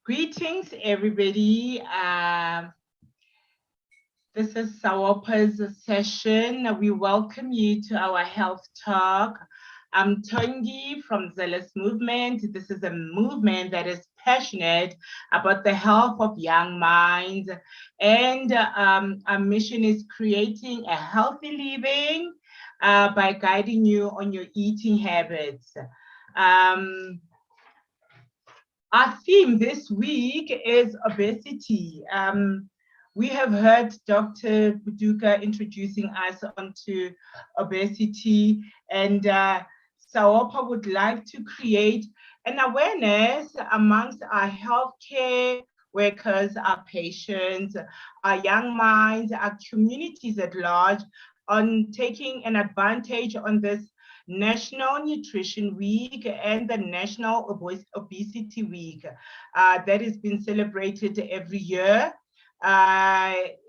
Greetings, everybody. This is Sawopa's session. We welcome you to our health talk. I'm Thongi from Zealous Movement. This is a movement that is passionate about the health of young minds. And our mission is creating a healthy living by guiding you on your eating habits. Our theme this week is obesity. We have heard Dr. Buduka introducing us onto obesity, and Sawopa would like to create an awareness amongst our healthcare workers, our patients, our young minds, our communities at large, on taking an advantage on this National Nutrition Week and the National Obesity Week that has been celebrated every year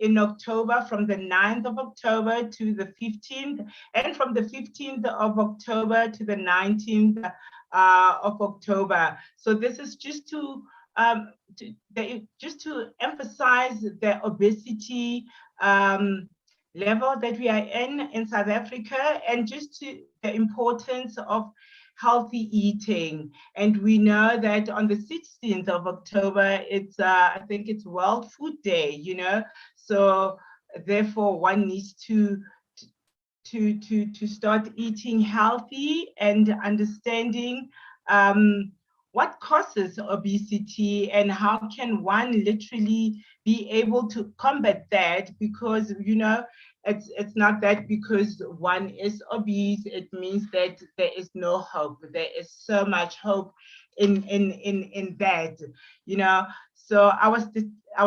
in October, from the 9th of October to the 15th, and from the 15th of October to the 19th of October. So this is just to emphasize the obesity level that we are in South Africa, and just to the importance of healthy eating. And we know that on the 16th of October, it's I think it's World Food Day, you know. So therefore one needs to start eating healthy and understanding what causes obesity and how can one literally be able to combat that, because you know it's not that because one is obese it means that there is no hope. There is so much hope in that, you know. So our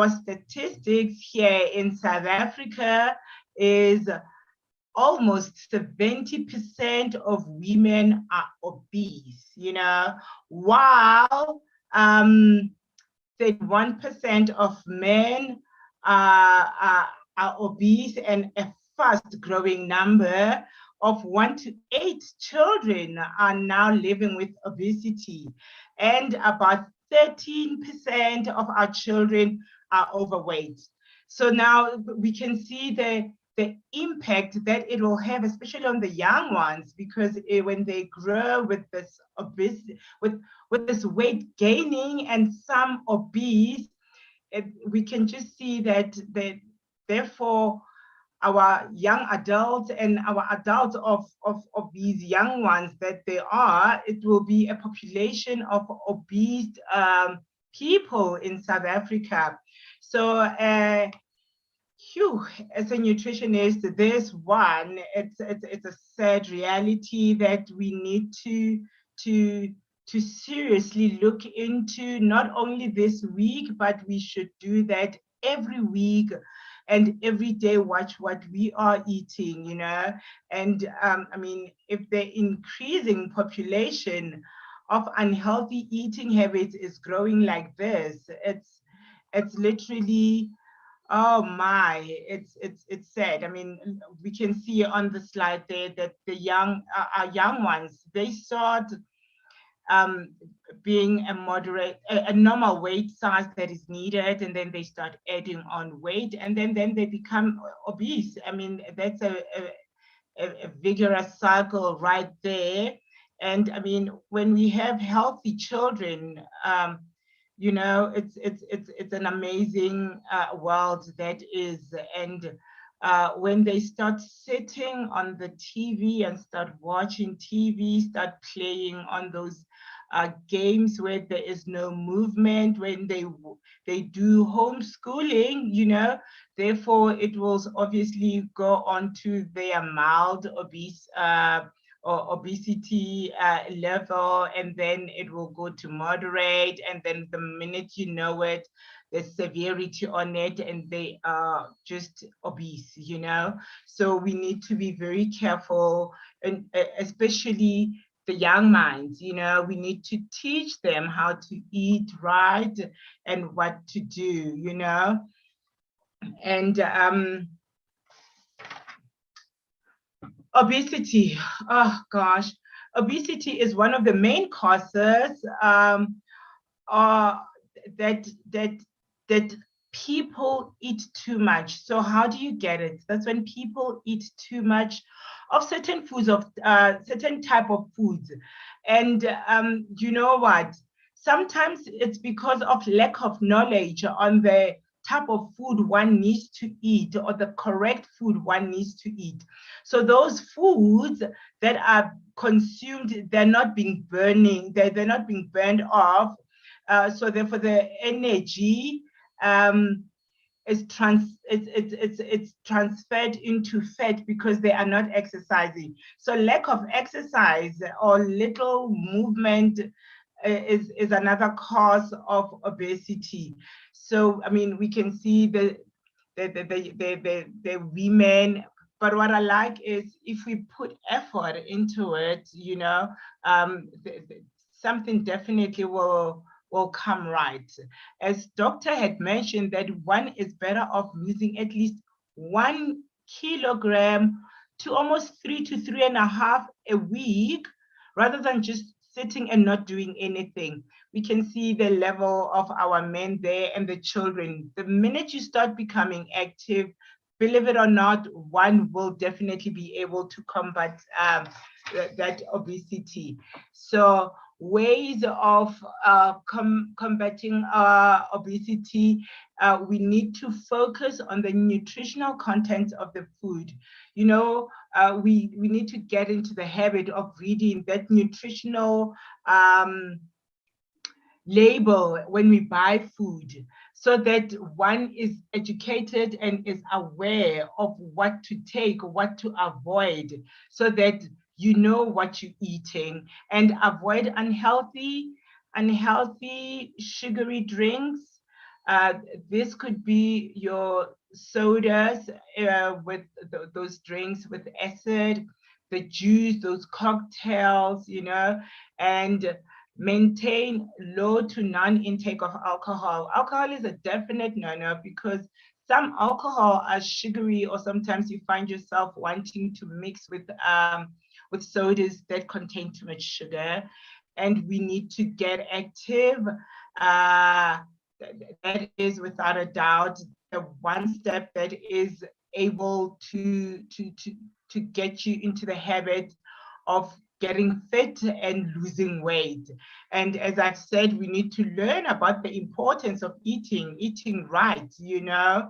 statistics here in South Africa is almost 70% of women are obese, you know, while 31% of men are obese, and a fast growing number of 1 to 8 children are now living with obesity, and about 13% of our children are overweight. So now we can see the impact that it will have, especially on the young ones, because when they grow with this obesity, with this weight gaining and some obese, we can just see that therefore our young adults and our adults of these young ones that they are, it will be a population of obese people in South Africa. So as a nutritionist, there's one, it's a sad reality that we need to seriously look into, not only this week, but we should do that every week and every day. Watch what we are eating, you know. And I mean, if the increasing population of unhealthy eating habits is growing like this, it's literally, oh my, it's sad. I mean, we can see on the slide there that the our young ones, they start being a normal weight size that is needed, and then they start adding on weight, and then they become obese. I mean, that's a vigorous cycle right there. And I mean, when we have healthy children, you know, it's an amazing world that is. And when they start sitting on the TV and start watching TV, start playing on those games where there is no movement, when they do homeschooling, you know, therefore it will obviously go on to their mild or obesity level, and then it will go to moderate, and then the minute you know it, there's severity on it, and they are just obese, you know. So we need to be very careful, and especially the young minds, you know, we need to teach them how to eat right and what to do, you know. And obesity, oh gosh, obesity is one of the main causes that people eat too much. So how do you get it? That's when people eat too much of certain foods, of certain type of foods. And you know what? Sometimes it's because of lack of knowledge on the type of food one needs to eat, or the correct food one needs to eat. So those foods that are consumed, they're not being they're not being burned off. So therefore the energy it's transferred into fat because they are not exercising. So lack of exercise or little movement is another cause of obesity. So I mean, we can see the women, but what I like is if we put effort into it, you know, something definitely will come right. As doctor had mentioned, that one is better off losing at least 1 kilogram to almost 3 to 3.5 a week, rather than just sitting and not doing anything. We can see the level of our men there and the children. The minute you start becoming active, believe it or not, one will definitely be able to combat that obesity. So ways of combating obesity, we need to focus on the nutritional content of the food. You know, we need to get into the habit of reading that nutritional label when we buy food, so that one is educated and is aware of what to take, what to avoid, so that you know what you're eating, and avoid unhealthy sugary drinks. This could be your sodas with those drinks with acid, the juice, those cocktails, you know, and maintain low to non-intake of alcohol. Alcohol is a definite no-no, because some alcohol are sugary, or sometimes you find yourself wanting to mix with sodas that contain too much sugar. And we need to get active. That is without a doubt the one step that is able to get you into the habit of getting fit and losing weight. And as I've said, we need to learn about the importance of eating right, you know.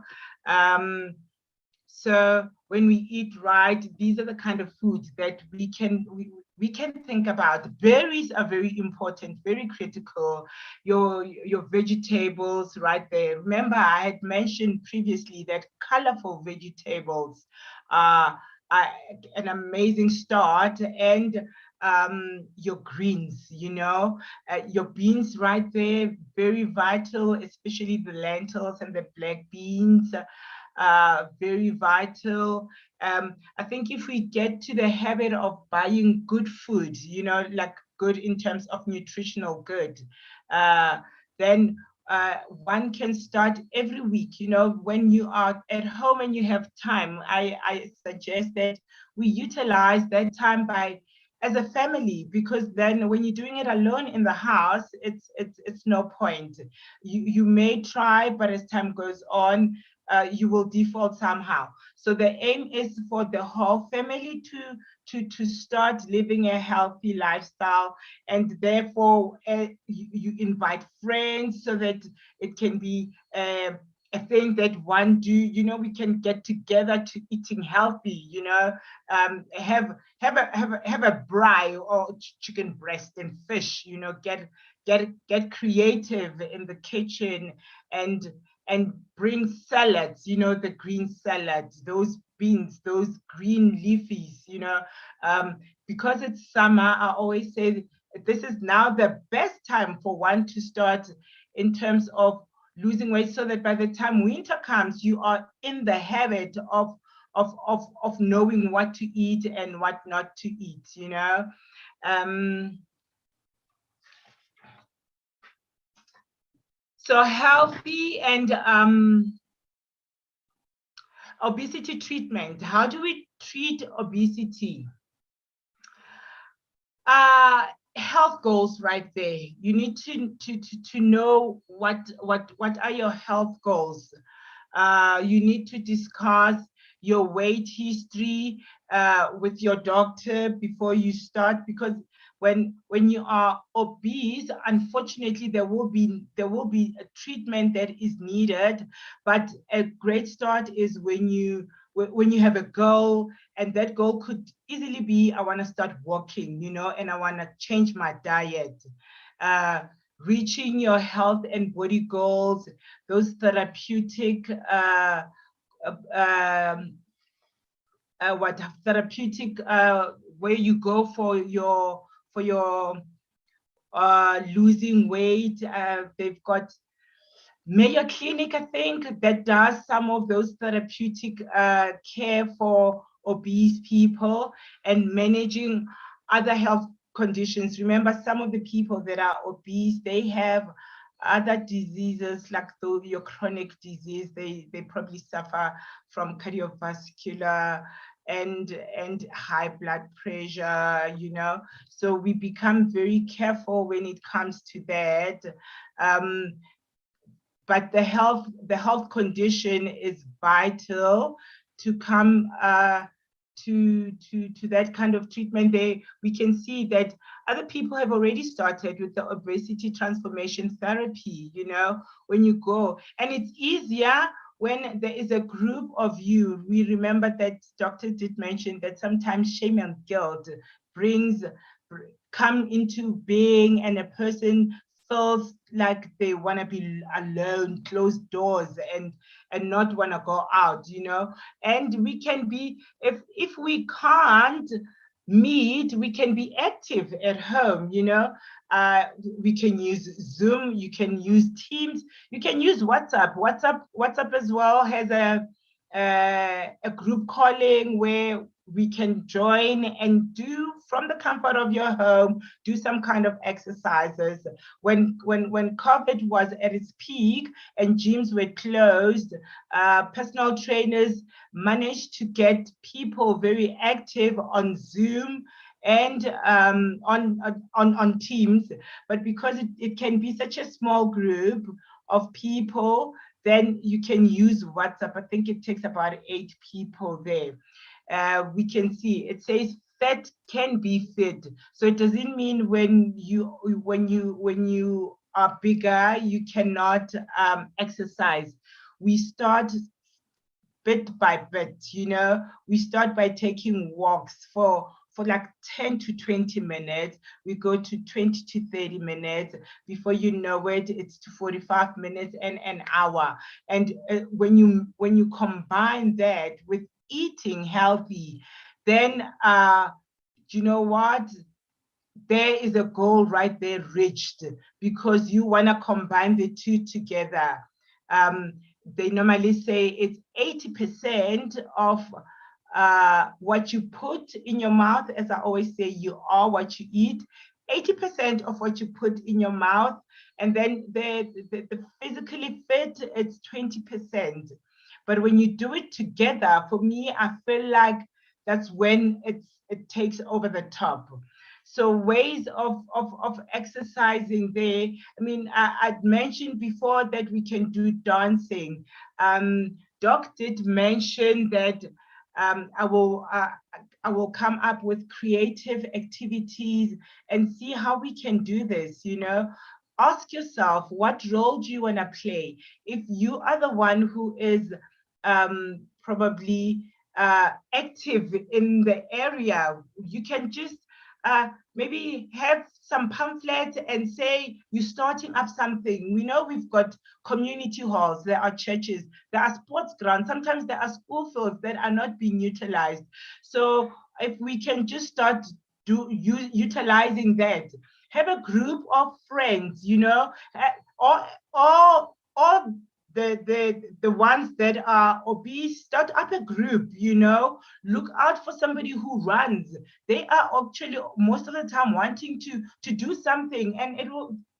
So when we eat right, these are the kind of foods that we can think about. Berries are very important, very critical. Your vegetables right there. Remember, I had mentioned previously that colorful vegetables are an amazing start, and your greens, you know, your beans right there, very vital, especially the lentils and the black beans. Very vital. I think if we get to the habit of buying good food, you know, like good in terms of nutritional good, then one can start every week. You know, when you are at home and you have time, I suggest that we utilize that time as a family, because then when you're doing it alone in the house, it's no point. You may try, but as time goes on, you will default somehow. So the aim is for the whole family to start living a healthy lifestyle, and therefore you invite friends so that it can be a thing that one do. You know, we can get together to eating healthy. You know, have a braai or chicken breast and fish. You know, get creative in the kitchen, and bring salads, you know, the green salads, those beans, those green leafies, you know. Because it's summer, I always say this is now the best time for one to start in terms of losing weight, so that by the time winter comes, you are in the habit of knowing what to eat and what not to eat, you know. So healthy and obesity treatment. How do we treat obesity? health goals right there. You need to know what are your health goals. You need to discuss your weight history with your doctor before you start, because when you are obese, unfortunately there will be a treatment that is needed. But a great start is when you have a goal, and that goal could easily be, I want to start walking, you know, and I want to change my diet. Reaching your health and body goals, those therapeutic what therapeutic where you go for your losing weight. They've got Mayo Clinic, I think, that does some of those therapeutic care for obese people and managing other health conditions. Remember, some of the people that are obese, they have other diseases like your chronic disease. They probably suffer from cardiovascular and high blood pressure, you know. So we become very careful when it comes to that. But the health condition is vital to come to that kind of treatment. We can see that other people have already started with the obesity transformation therapy, you know, when you go. And it's easier when there is a group of you. We remember that doctor did mention that sometimes shame and guilt come into being, and a person feels like they want to be alone, closed doors, and not want to go out, you know. And we can be, if we can't meet, we can be active at home, you know. We can use Zoom, you can use Teams, you can use WhatsApp as well has a group calling where we can join and do from the comfort of your home, do some kind of exercises. When COVID was at its peak and gyms were closed, personal trainers managed to get people very active on Zoom and on Teams. But because it can be such a small group of people, then you can use WhatsApp. I think it takes about 8 people there. We can see it says fat can be fed. So it doesn't mean when you are bigger, you cannot exercise. We start bit by bit, you know. We start by taking walks for like 10 to 20 minutes. We go to 20 to 30 minutes. Before you know it, it's to 45 minutes and an hour. And when you combine that with eating healthy, then you know what? There is a goal right there reached, because you want to combine the two together. They normally say it's 80% of what you put in your mouth. As I always say, you are what you eat. 80% of what you put in your mouth, and then the physically fit, it's 20%. But when you do it together, for me, I feel like that's when it takes over the top. So ways of exercising there. I mean, I'd mentioned before that we can do dancing. Doc did mention that I will come up with creative activities and see how we can do this, you know. Ask yourself, what role do you want to play? If you are the one who is probably active in the area, you can just maybe have some pamphlets and say you're starting up something. We know we've got community halls, there are churches, there are sports grounds, sometimes there are school fields that are not being utilized. So if we can just start utilizing that, have a group of friends, you know, or the ones that are obese, start up a group, you know. Look out for somebody who runs. They are actually most of the time wanting to do something, and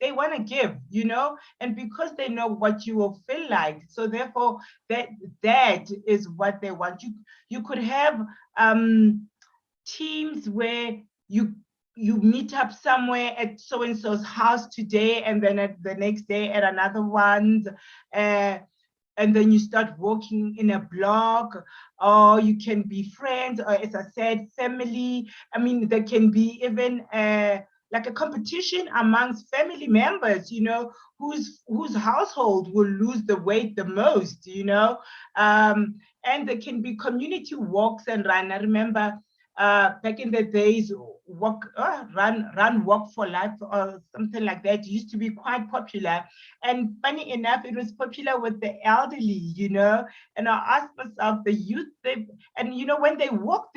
they want to give, you know, and because they know what you will feel like, so therefore that is what they want. You could have teams where you meet up somewhere at so-and-so's house today, and then at the next day at another one's, and then you start walking in a block, or you can be friends, or as I said, family. I mean, there can be even like a competition amongst family members, you know, whose household will lose the weight the most, you know. And there can be community walks and run. I remember back in the days, run walk for life or something like that used to be quite popular. And funny enough, it was popular with the elderly, you know. And I asked myself, the youth, and you know, when they walk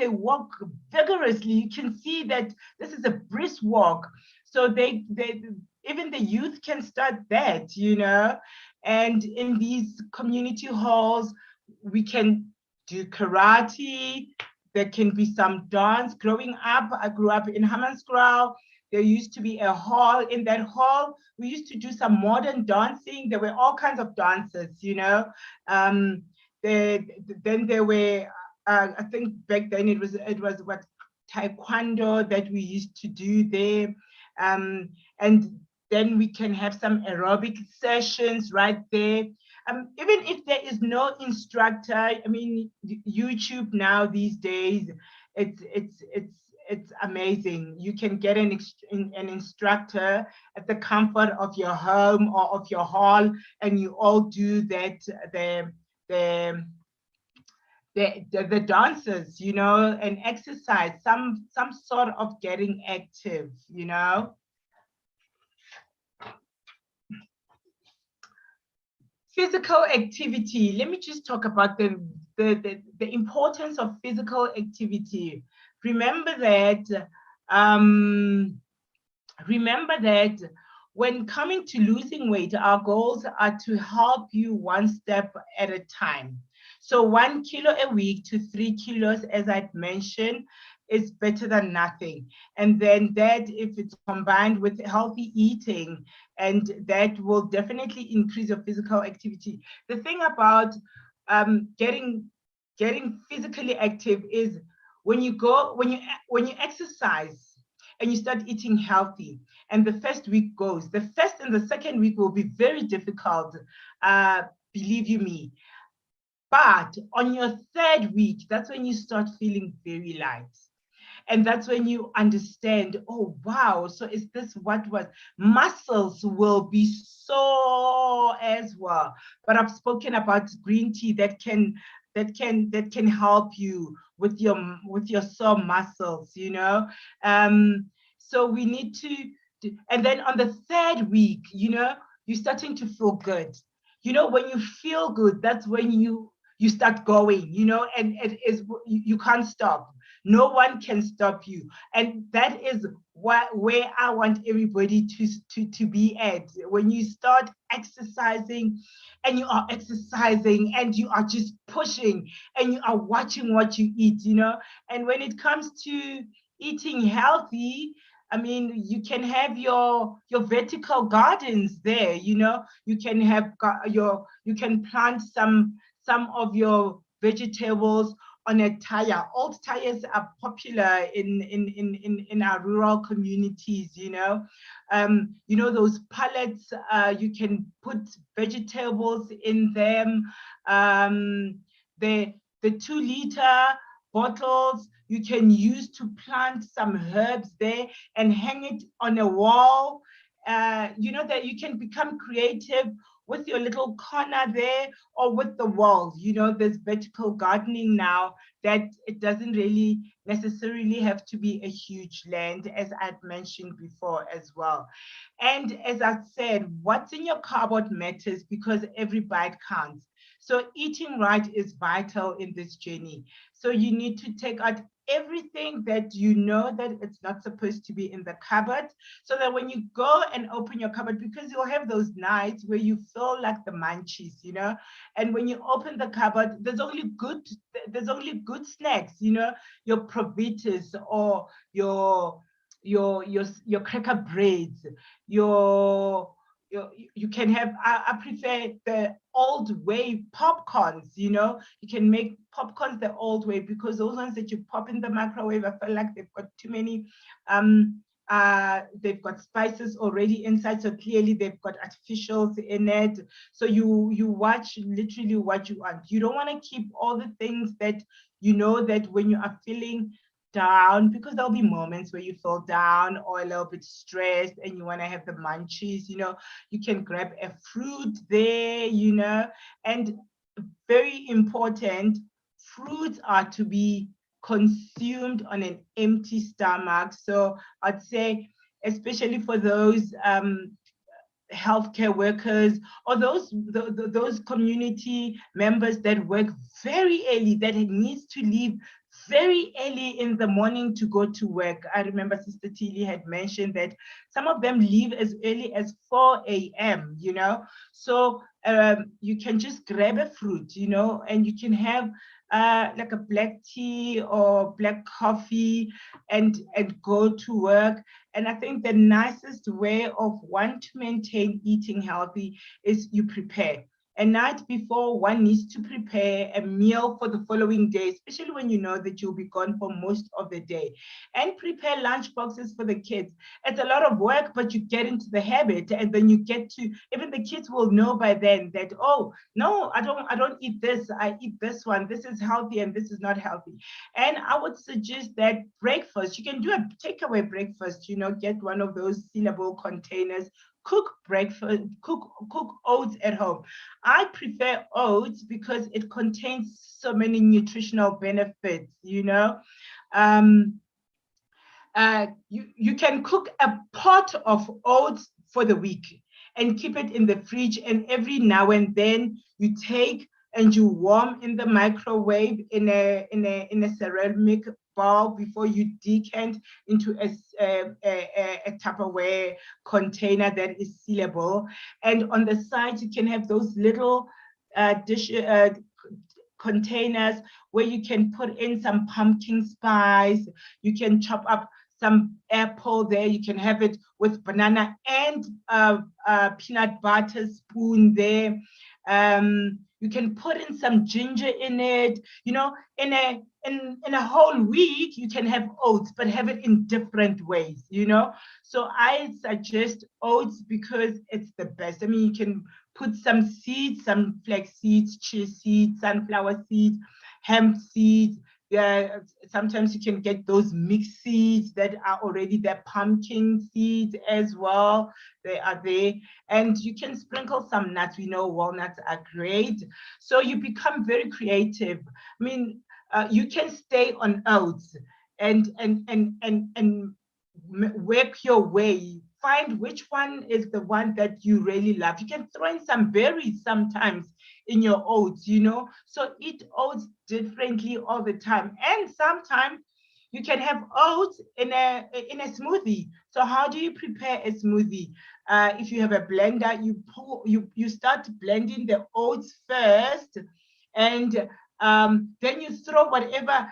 vigorously. You can see that this is a brisk walk. So they even the youth can start that, you know. And in these community halls, we can do karate. There can be some dance. Growing up, I grew up in Hammanskraal. There used to be a hall. In that hall, we used to do some modern dancing. There were all kinds of dances, you know. Then there were, I think back then it was what, taekwondo that we used to do there. And then we can have some aerobic sessions right there. Even if there is no instructor, I mean, YouTube now these days, it's amazing. You can get an instructor at the comfort of your home or of your hall, and you all do that, the the dances, you know, and exercise, some sort of getting active, you know. Physical activity. Let me just talk about the importance of physical activity. Remember that um, remember that when coming to losing weight, our goals are to help you one step at a time. So 1 kilo a week to 3 kilos, as I'd mentioned, is better than nothing. And then that, if it's combined with healthy eating, and that will definitely increase your physical activity. The thing about getting physically active is when you exercise and you start eating healthy, and the first week goes, the first and the second week will be very difficult, believe you me. But on your third week, that's when you start feeling very light. And that's when you understand, oh, wow, so is this what was? Muscles will be sore as well. But I've spoken about green tea that can help you with your sore muscles, you know. So we need to, and then on the third week, you know, you're starting to feel good. You know, when you feel good, that's when you start going, you know, and it is, you can't stop. No one can stop you. And that is where I want everybody to be at. When you start exercising, and you are exercising and you are just pushing, and you are watching what you eat, you know. And when it comes to eating healthy, I mean, you can have your vertical gardens there, you know. You can have you can plant some of your vegetables on a tire. Old tires are popular in our rural communities, you know. You know, those pallets, you can put vegetables in them. The 2-liter bottles you can use to plant some herbs there and hang it on a wall. You know, that you can become creative with your little corner there, or with the walls. You know, there's vertical gardening now, that it doesn't really necessarily have to be a huge land, as I'd mentioned before as well. And as I said, what's in your cupboard matters, because every bite counts. So eating right is vital in this journey. So you need to take out everything that you know that it's not supposed to be in the cupboard, so that when you go and open your cupboard, because you'll have those nights where you feel like the munchies, you know, and when you open the cupboard, there's only good snacks, you know, your Provitas, or your cracker breads, your you can have, I prefer the old way popcorns, you know. You can make popcorns the old way, because those ones that you pop in the microwave, I feel like they've got too many they've got spices already inside, so clearly they've got artificials in it. So you watch literally what you want. You don't want to keep all the things that you know that when you are feeling down, because there'll be moments where you feel down or a little bit stressed and you want to have the munchies, you know, you can grab a fruit there, you know. And very important, fruits are to be consumed on an empty stomach. So I'd say, especially for those healthcare workers or those community members that work very early, that needs to leave very early in the morning to go to work. I remember Sister Tilly had mentioned that some of them leave as early as 4 a.m., you know. So you can just grab a fruit, you know, and you can have like a black tea or black coffee and go to work. And I think the nicest way of one to maintain eating healthy is you prepare. A night before, one needs to prepare a meal for the following day, especially when you know that you'll be gone for most of the day. And prepare lunch boxes for the kids. It's a lot of work, but you get into the habit, and then you get to, even the kids will know by then that, oh, no, I don't eat this. I eat this one. This is healthy and this is not healthy. And I would suggest that breakfast, you can do a takeaway breakfast, you know, get one of those sealable containers, cook breakfast, cook oats at home. I prefer oats because it contains so many nutritional benefits, you know. You can cook a pot of oats for the week and keep it in the fridge, and every now and then you take and you warm in the microwave in a ceramic bowl before you decant into a Tupperware container that is sealable. And on the side, you can have those little containers where you can put in some pumpkin spice. You can chop up some apple there. You can have it with banana and peanut butter spoon there. You can put in some ginger in it. You know, in a whole week, you can have oats, but have it in different ways, you know. So I suggest oats because it's the best. I mean, you can put some seeds, some flax seeds, chia seeds, sunflower seeds, hemp seeds. Yeah, sometimes you can get those mixed seeds that are already there, pumpkin seeds as well. They are there. And you can sprinkle some nuts. We know walnuts are great. So you become very creative. I mean, you can stay on oats and work your way. Find which one is the one that you really love. You can throw in some berries sometimes in your oats, you know. So eat oats differently all the time. And sometimes you can have oats in a smoothie. So how do you prepare a smoothie? If you have a blender, you start blending the oats first, and then you throw whatever.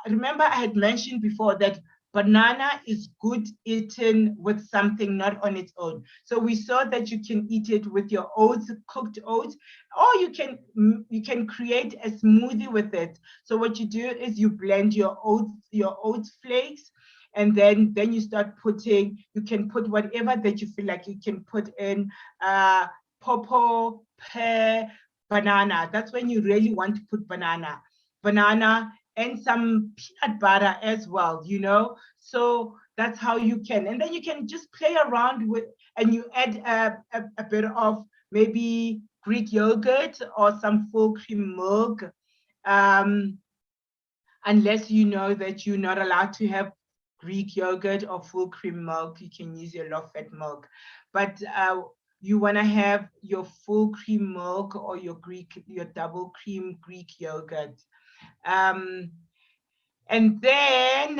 Remember, I had mentioned before that banana is good eaten with something, not on its own. So we saw that you can eat it with your oats, cooked oats, or you can create a smoothie with it. So what you do is you blend your oats flakes, and then you start putting, you can put whatever that you feel like you can put in, pawpaw, pear, banana. That's when you really want to put banana, and some peanut butter as well, you know. So that's how you can, and then you can just play around with, and you add a bit of maybe Greek yogurt or some full cream milk, unless you know that you're not allowed to have Greek yogurt or full cream milk. You can use your low-fat milk, but you want to have your full cream milk or your double cream Greek yogurt. And then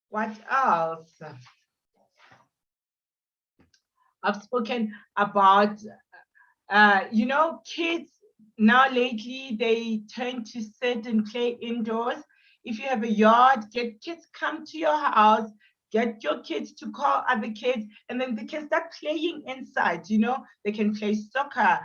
what else? I've spoken about, you know, kids now lately, they tend to sit and play indoors. If you have a yard, get kids come to your house, Get your kids to call other kids, and then they can start playing inside. You know, they can play soccer.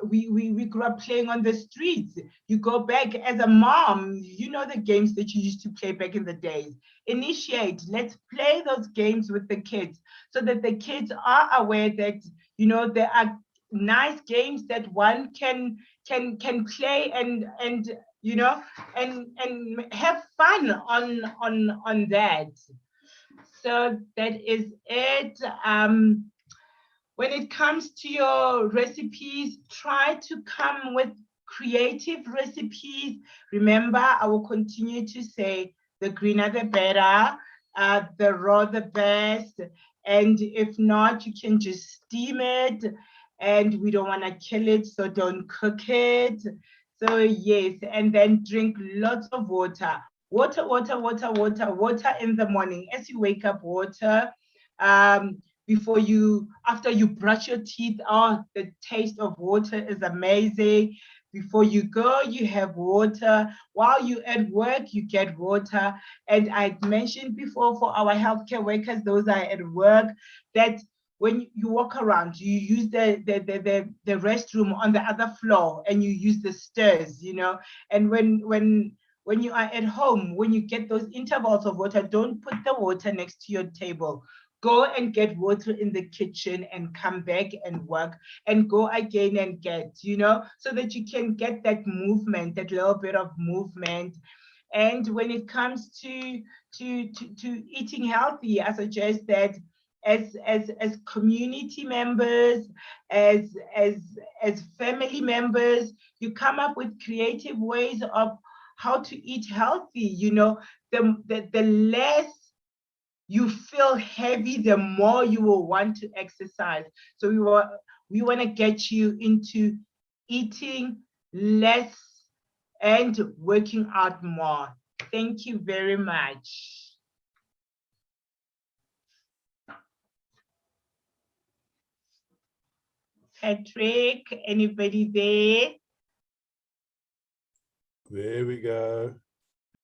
We grew up playing on the streets. You go back as a mom, you know the games that you used to play back in the days. Initiate. Let's play those games with the kids so that the kids are aware that, you know, there are nice games that one can play and you know and have fun on that. So that is it. When it comes to your recipes, try to come with creative recipes. Remember, I will continue to say the greener the better, the raw the best. And if not, you can just steam it. And we don't want to kill it, so don't cook it. So yes, and then drink lots of water. Water, water, water, water, water in the morning. As you wake up, water. Before you, after you brush your teeth, oh, the taste of water is amazing. Before you go, you have water. While you're at work, you get water. And I mentioned before for our healthcare workers, those are at work, that when you walk around, you use the restroom on the other floor and you use the stairs, you know. And when you are at home, when you get those intervals of water, don't put the water next to your table. Go and get water in the kitchen and come back and work and go again and get, you know, so that you can get that movement, that little bit of movement. And when it comes to eating healthy, I suggest that as community members, as family members, you come up with creative ways of how to eat healthy. You know, the less you feel heavy, the more you will want to exercise. So we want to get you into eating less and working out more. Thank you very much. Patrick, anybody there? There we go.